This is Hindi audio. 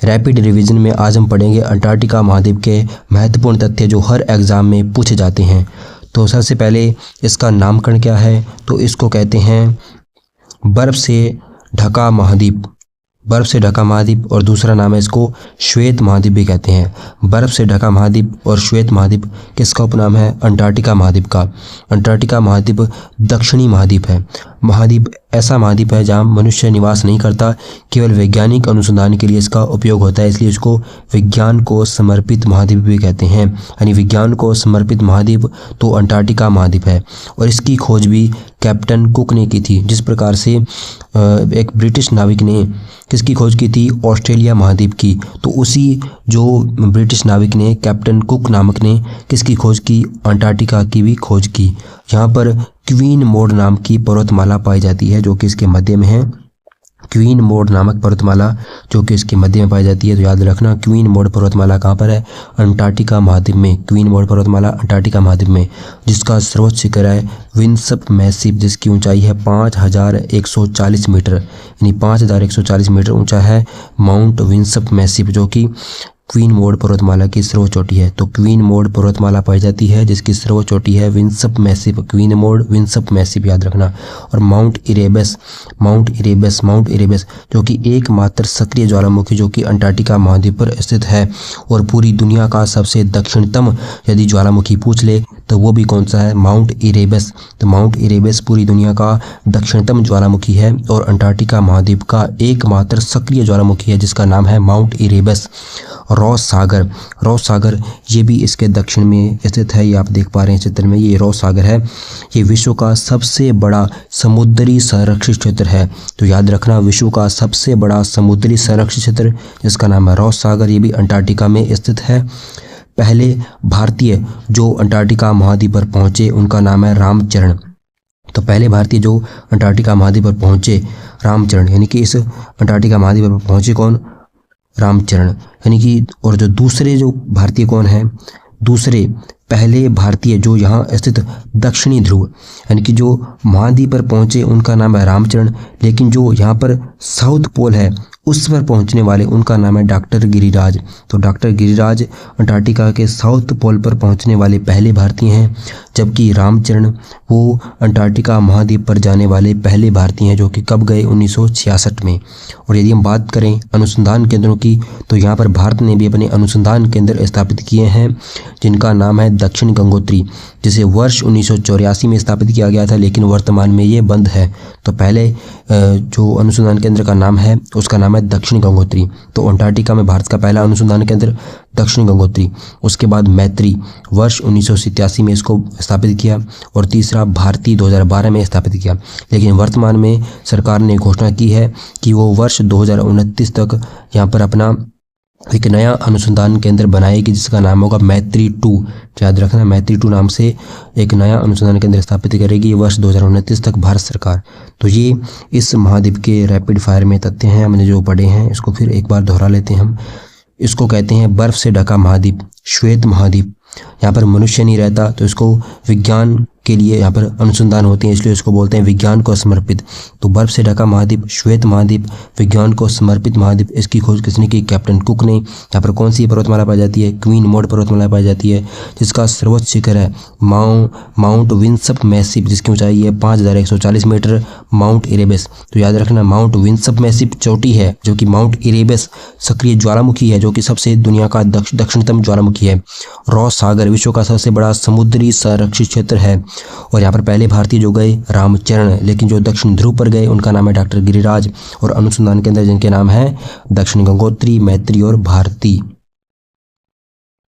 रैपिड रिवीजन में आज हम पढ़ेंगे अंटार्कटिका महाद्वीप के महत्वपूर्ण तथ्य जो हर एग्ज़ाम में पूछे जाते हैं। तो सबसे पहले इसका नामकरण क्या है, तो इसको कहते हैं बर्फ़ से ढका महाद्वीप, बर्फ़ से ढका महाद्वीप, और दूसरा नाम है इसको श्वेत महाद्वीप भी कहते हैं। बर्फ़ से ढका महाद्वीप और श्वेत महाद्वीप किसका उपनाम है? अंटार्कटिका महाद्वीप का। अंटार्कटिका महाद्वीप दक्षिणी महाद्वीप है। महाद्वीप ऐसा महाद्वीप है जहाँ मनुष्य निवास नहीं करता, केवल वैज्ञानिक अनुसंधान के लिए इसका उपयोग होता है, इसलिए इसको विज्ञान को समर्पित महाद्वीप भी कहते हैं। यानी विज्ञान को समर्पित महाद्वीप तो अंटार्कटिका महाद्वीप है। और इसकी खोज भी कैप्टन कुक ने की थी। जिस प्रकार से एक ब्रिटिश नाविक ने किसकी खोज की थी? ऑस्ट्रेलिया महाद्वीप की। तो उसी जो ब्रिटिश नाविक ने कैप्टन कुक नामक ने किसकी खोज की? अंटार्कटिका की भी खोज की। यहाँ पर क्वीन मोड नाम की पर्वतमाला पाई जाती है जो कि इसके मध्य में है। क्वीन मोड नामक पर्वतमाला जो कि इसके मध्य में पाई जाती है। तो याद रखना क्वीन मोड पर्वतमाला कहाँ पर है? अंटार्कटिका महाद्वीप में। क्वीन मोड पर्वतमाला अंटार्कटिका महाद्वीप में, जिसका सर्वोच्च शिखर है विंसप मैसिव, जिसकी ऊंचाई है 5140 मीटर, यानी 5140 मीटर ऊंचा है माउंट विंसप मैसिव, जो कि क्वीन मोड पर्वतमाला की सर्वोच्च चोटी है। तो क्वीन मोड पर्वतमाला पाई जाती है जिसकी सर्वोच्च चोटी है विंसप मैसिव, क्वीन मोड विंसप मैसिव याद रखना। और माउंट इरेबस जो कि एकमात्र सक्रिय ज्वालामुखी जो कि अंटार्कटिका महाद्वीप पर स्थित है, और पूरी दुनिया का सबसे दक्षिणतम यदि ज्वालामुखी पूछ ले तो वो भी कौन सा है? Mount Erebus. तो माउंट इरेबस पूरी दुनिया का दक्षिणतम ज्वालामुखी है और अंटार्कटिका महाद्वीप का एकमात्र सक्रिय ज्वालामुखी है जिसका नाम है माउंट इरेबस। रॉस सागर ये भी इसके दक्षिण में स्थित है। ये आप देख पा रहे हैं चित्र में, ये रॉस सागर है। ये विश्व का सबसे बड़ा समुद्री संरक्षित क्षेत्र है। तो याद रखना विश्व का सबसे बड़ा समुद्री संरक्षित क्षेत्र जिसका नाम है रॉस सागर, ये भी अंटार्कटिका में स्थित है। पहले भारतीय जो अंटार्कटिका महाद्वीप पर पहुंचे उनका नाम है रामचरण। तो पहले भारतीय जो अंटार्कटिका महाद्वीप पर पहुंचे रामचरण, यानी कि इस अंटार्कटिका महाद्वीप पर पहुंचे कौन? रामचरण। यानी कि और जो दूसरे जो भारतीय कौन है? दूसरे पहले भारतीय जो यहाँ स्थित दक्षिणी ध्रुव यानी कि जो महाद्वीप पर पहुँचे उनका नाम है रामचरण, लेकिन जो यहाँ पर साउथ पोल है उस पर पहुँचने वाले उनका नाम है डॉक्टर गिरिराज। तो डॉक्टर गिरिराज अंटार्कटिका के साउथ पोल पर पहुँचने वाले पहले भारतीय हैं, जबकि रामचरण वो अंटार्कटिका महाद्वीप पर जाने वाले पहले भारतीय हैं जो कि कब गए? 1966 में। और यदि हम बात करें अनुसंधान केंद्रों की तो यहाँ पर भारत ने भी अपने अनुसंधान केंद्र स्थापित किए हैं जिनका नाम है दक्षिण गंगोत्री, जिसे वर्ष 1984 में स्थापित किया गया था, लेकिन वर्तमान में ये बंद है। तो पहले जो अनुसंधान केंद्र का नाम है उसका नाम है दक्षिण गंगोत्री। तो अंटार्कटिका में भारत का पहला अनुसंधान केंद्र दक्षिण गंगोत्री। उसके बाद मैत्री वर्ष 1987 में इसको स्थापित किया, और तीसरा भारती 2012 में स्थापित किया। लेकिन वर्तमान में सरकार ने घोषणा की है कि वो वर्ष 2029 तक यहाँ पर अपना एक नया अनुसंधान केंद्र बनाएगी जिसका नाम होगा मैत्री 2। याद रखना मैत्री 2 नाम से एक नया अनुसंधान केंद्र स्थापित करेगी वर्ष 2029 तक भारत सरकार। तो ये इस महाद्वीप के रैपिड फायर में तथ्य हैं हमने जो पढ़े हैं, इसको फिर एक बार दोहरा लेते हैं हम। इसको कहते हैं बर्फ़ से ढका महाद्वीप, श्वेत महाद्वीप। यहाँ पर मनुष्य नहीं रहता तो इसको विज्ञान के लिए यहाँ पर अनुसंधान होते हैं, इसलिए इसको बोलते हैं विज्ञान को समर्पित। तो बर्फ़ से ढका महाद्वीप, श्वेत महाद्वीप, विज्ञान को समर्पित महाद्वीप, इसकी खोज किसने की? कैप्टन कुक ने। यहाँ पर कौन सी पर्वतमाला पाई जाती है? क्वीन मोड पर्वतमाला पाई जाती है जिसका सर्वोच्च शिखर है माउंट विंसप मैसिव, जिसकी ऊंचाई है 5140 मीटर, माउंट इरेबस। तो याद रखना माउंट विंसप मैसिव चोटी है, जो कि माउंट इरेबस सक्रिय ज्वालामुखी है जो कि सबसे दुनिया का दक्षिणतम ज्वालामुखी है। रॉस सागर विश्व का सबसे बड़ा समुद्री संरक्षित क्षेत्र है, और यहाँ पर पहले भारतीय जो गए रामचरण, लेकिन जो दक्षिण ध्रुव पर गए उनका नाम है डॉक्टर गिरिराज, और अनुसंधान केंद्र जिनके नाम है दक्षिण गंगोत्री, मैत्री और भारती।